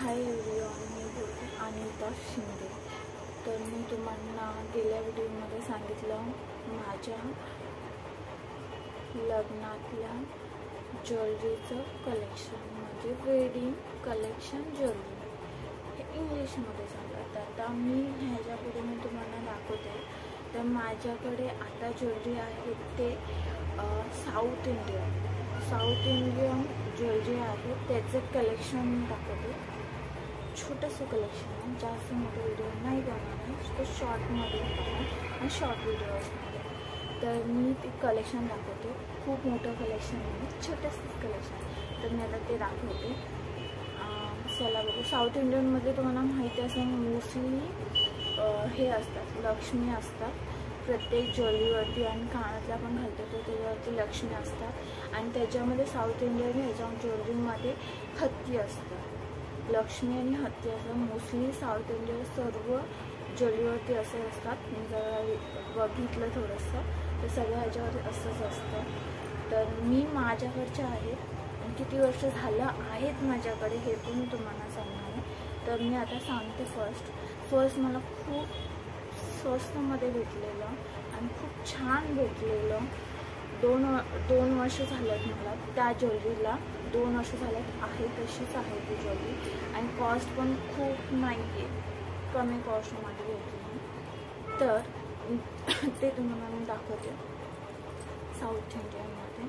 Hi everyone, मी बोलते अनिता शिंदे। तर मी तुम्हाला गेल्या व्हिडिओमध्ये सांगितलं माझ्या लग्नातल्या ज्वेलरीचं कलेक्शन, म्हणजे वेडिंग कलेक्शन ज्वेलरी, हे इंग्लिशमध्ये सांगतात। आता मी ह्याच्यापुढे मी तुम्हाला दाखवते। तर माझ्याकडे आता ज्वेलरी आहे ते साऊथ इंडियन ज्वेलरी आहे, त्याचं कलेक्शन दाखवते। छोटंसं कलेक्शन आहे, जास्त मोठं व्हिडिओ नाही बनवणार आहे, तो शॉर्टमध्ये बनवणार आणि शॉर्ट व्हिडिओ असणार आहे। तर मी ते कलेक्शन दाखवते। खूप मोठं कलेक्शन आहे, छोटंसं कलेक्शन, तर मी आता ते दाखवते। चला बघू। साऊथ इंडियनमध्ये तुम्हाला माहिती असेल मोस्टली हे असतात, लक्ष्मी असतात प्रत्येक ज्वेलरीवरती, आणि कानातल्या पण घालतो तो त्याच्यावरती लक्ष्मी असतात। आणि त्याच्यामध्ये साऊथ इंडियन ह्याच्या ज्वेलरीमध्ये हत्ती असतात, लक्ष्मी आणि हत्ती असं मोस्टली साऊथ इंडियन सर्व ज्वेलरीवरती असे असतात। मी जर बघितलं थोडंसं तर सगळ्या ह्याच्यावरती असंच असतं। तर मी माझ्याकडच्या आहेत, किती वर्ष झालं आहेत माझ्याकडे हे पण मी तुम्हाला सांगणार आहे। तर मी आता सांगते। फर्स्ट मला खूप स्वस्तमध्ये भेटलेलं आणि खूप छान भेटलेलं। दोन वर्ष झालेत मला त्या ज्वेलरीला, 2 वर्ष झालेत आहे तशीच आहे ती ज्वेलरी, आणि कॉस्ट पण खूप नाही आहे, कमी कॉस्टमध्ये भेटली। तर ते तुम्हाला मी दाखवते साऊथ इंडियनमध्ये।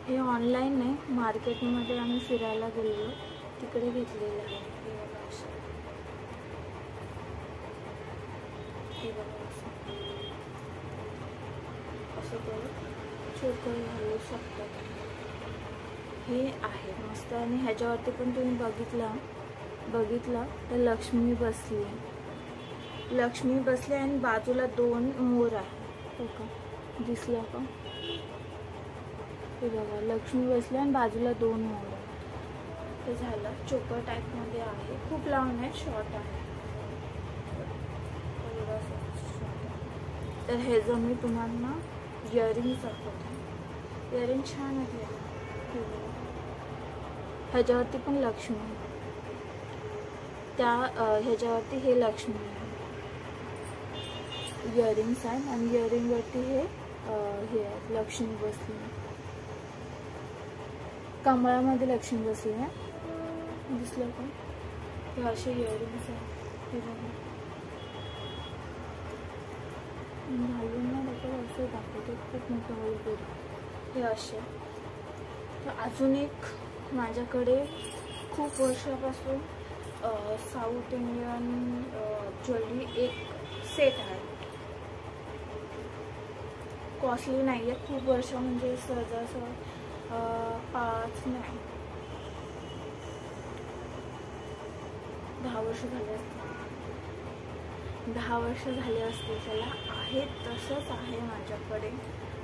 हे ऑनलाईन नाही, मार्केटमध्ये आम्ही फिरायला गेलेलो तिकडे घेतलेलं आहे। हे बघा असं करून छोटं घालू शकतात। हे आहे मस्त, आणि ह्याच्यावरती पण तुम्ही बघितलं तर लक्ष्मी बसली आणि बाजूला 2 मोर आहे, हो का, दिसला का? हे बघा, लक्ष्मी बसली आणि बाजूला 2 मोर आहे। ते झालं, चोकर टाईपमध्ये आहे, खूप लांब आहे, शॉर्ट आहे। तर हे जर मी तुम्हाला इयरिंग्स दाखवते, इयरिंग छान आहे। ह्याच्यावरती पण लक्ष्मी, त्या ह्याच्यावरती हे लक्ष्मी आहे, इयरिंग्स आहे, आणि इयरिंगवरती हे आहे लक्ष्मी बसली, कमळामध्ये लक्ष्मी बसली आहे, दिसलं का? हे असे इयरिंग्स आहे। हे बघा, घालून ना असं दाखवते, खूप मोठं होईल तरी हे असे। तर अजून एक माझ्याकडे खूप वर्षापासून साऊथ इंडियन ज्वेलरी एक सेट आहे, कॉस्टली नाही आहे, खूप वर्ष, म्हणजे सहजासहज 10 वर्ष झाले असतील, 10 वर्ष झाले असतील त्याला, आहे तसंच आहे माझ्याकडे,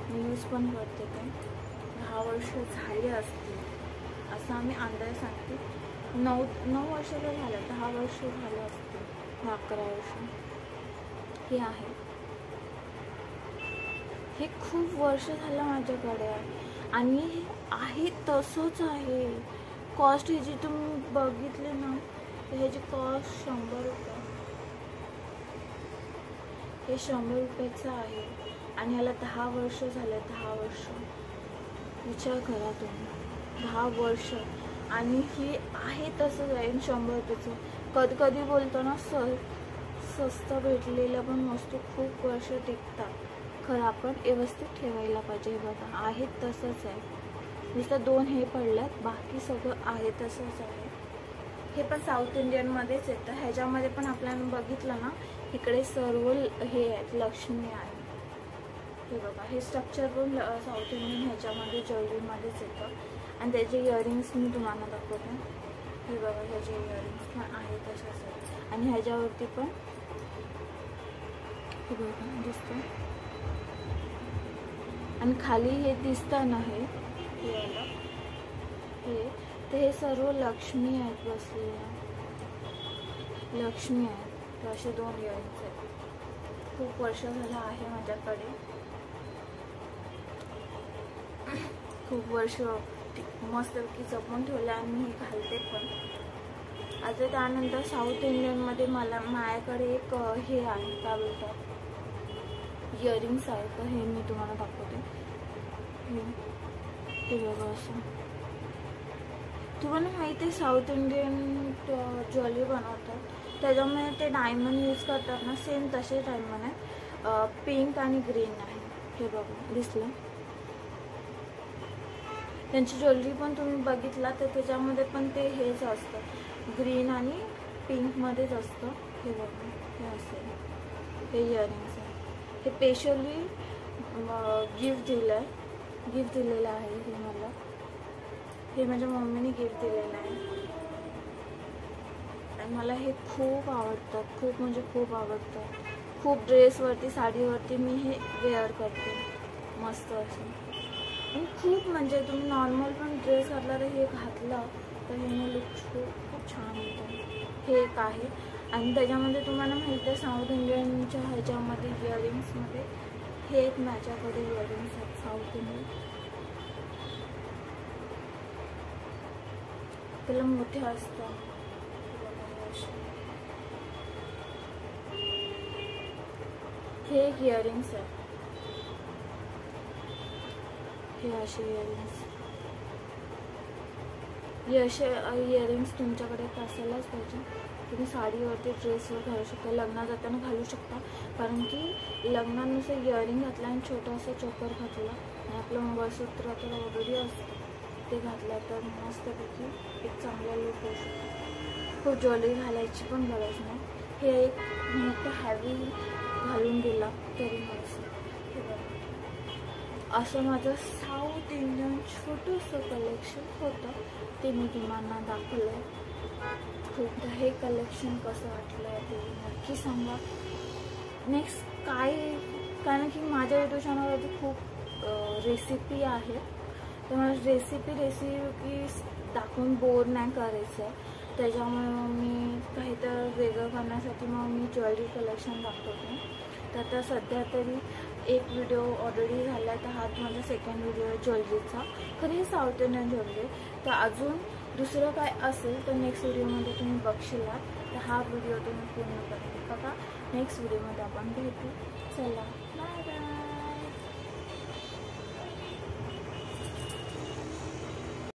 मी यूज पण करते ते। 10 वर्ष झाले असतील असं आम्ही अंदाज सांगते। 9 वर्ष तर झालं, 10 वर्ष झाले असतील, 11 वर्ष हे आहे। हे खूप वर्ष झालं माझ्याकडे आहे, आणि हे आहे तसंच आहे। कॉस्ट ह्याची तुम्ही बघितले ना, ह्याची कॉस्ट 100 रुपये, हे 100 रुपयाचं आहे, आणि ह्याला 10 वर्ष झाले। 10 वर्ष विचार करा तुम्ही, 10 वर्ष, आणि ही आहे तसंच आहे 100 रुपयाचं। कधी बोलतो ना स्वस्त भेटलेलं पण वस्तू खूप वर्ष टिकतात, खरं आपण व्यवस्थित ठेवायला पाहिजे। बघा, आहे तसंच आहे, नुसतं 2 हे पडल्यात, बाकी सगळं आहे तसंच आहे। हे पण साऊथ इंडियनमध्येच येतं। ह्याच्यामध्ये पण आपल्याला बघितलं ना, इकडे सर्व हे आहेत, लक्ष्मी आहे। हे बघा, हे स्ट्रक्चर पण साऊथ इंडियन ह्याच्यामध्ये ज्वेलरीमध्येच येतं, आणि त्याचे इयरिंग्स मी तुम्हाला दाखवते। हे बघा, ह्याचे इयरिंग्स पण आहे तसंच आहे, आणि ह्याच्यावरती पण हे बघा दिसतं, आणि खाली हे दिसतं ना, हे तर हे सर्व लक्ष्मी आहेत बसलेल्या, लक्ष्मी आहेत, असे 2 इयरिंग्स आहेत, खूप वर्ष झालं आहे माझ्याकडे, खूप वर्ष मस्तपैकी जपून ठेवलं आणि मी हे घालते पण. आता त्यानंतर साऊथ इंडियनमध्ये माझ्याकडे एक हे आहे, काय बोलतात, इयरिंग्स आहे. तर हे मी तुम्हाला दाखवते. हे बघा असं. तुम्हाला माहिती आहे साऊथ इंडियन ज्वेलरी बनवतात त्याच्यामुळे ते डायमंड यूज करतात ना, सेम तसे डायमंड आहे. पिंक आणि ग्रीन आहे. हे बघा दिसलं. त्यांची ज्वेलरी पण तुम्ही बघितला तर त्याच्यामध्ये पण ते हेच असतं, ग्रीन आणि पिंकमध्येच असतं. हे बघा हे असेल, हे इयरिंग्स आहे. हे स्पेशली गिफ्ट दिलेलं आहे. हे मला, हे माझ्या मम्मीने गिफ्ट दिलेलं आहे आणि मला हे खूप आवडतं, खूप म्हणजे खूप आवडतं. खूप ड्रेसवरती, साडीवरती मी हे वेअर करते मस्त असं. आणि खूप म्हणजे तुम्ही नॉर्मल पण ड्रेस घातला तर हे घातलं तर हे लुक खूप छान होतं. हे एक आहे. आणि त्याच्यामध्ये तुम्हाला माहिती आहे साऊथ इंडियनच्या ह्याच्यामध्ये इयरिंग्समध्ये हे एक माझ्याकडे इयरिंग्स आहेत साऊथ इंडियन. त्याला मोठे असतात. हे एक इयरिंग्स आहे. हे असे इयरिंग्स, हे असे इयरिंग्स तुमच्याकडे असायलाच पाहिजे. तुम्ही साडीवरती ड्रेसवर घालू शकता, लग्नात जाताना घालू शकता. कारण की लग्नानुसार इयरिंग घातला आणि छोटा असा चोकर घातला आणि आपलं मंगळसूत्र तर ऑलरेडी असतं ते घातलं तर मस्तपैकी एक चांगला लुक होऊ शकतो. खूप ज्वेलरी घालायची पण गरज नाही. हे एक मोठं हॅवी घालून गेला तरी मस्त. हे बघा असं माझं साऊथ इंडियन छोटंसं कलेक्शन होतं, ते मी तुम्हाला दाखवलं आहे. खूप हे कलेक्शन कसं वाटलं ते नक्की सांगा. नेक्स्ट काय, कारण की माझ्या यूट्यूब चॅनलवरती खूप रेसिपी आहे, तर मला रेसिपी दाखवून बोर नाही करायचं आहे. त्याच्यामुळे मग मी काहीतरी वेगळं करण्यासाठी मग मी ज्वेलरी कलेक्शन दाखवते. तर आता सध्या तरी एक व्हिडिओ ऑलरेडी झाला, तर हा माझा सेकंड व्हिडिओ आहे ज्वेलरीचा. खरं हे साऊथ इंडियन ज्वेलरी. तर अजून दुसरं काय असेल तर नेक्स्ट व्हिडिओमध्ये तुम्ही बघशीला. तर हा व्हिडिओ तुम्ही पूर्ण करा बघा. नेक्स्ट व्हिडिओमध्ये आपण भेटू. चला बाय बाय.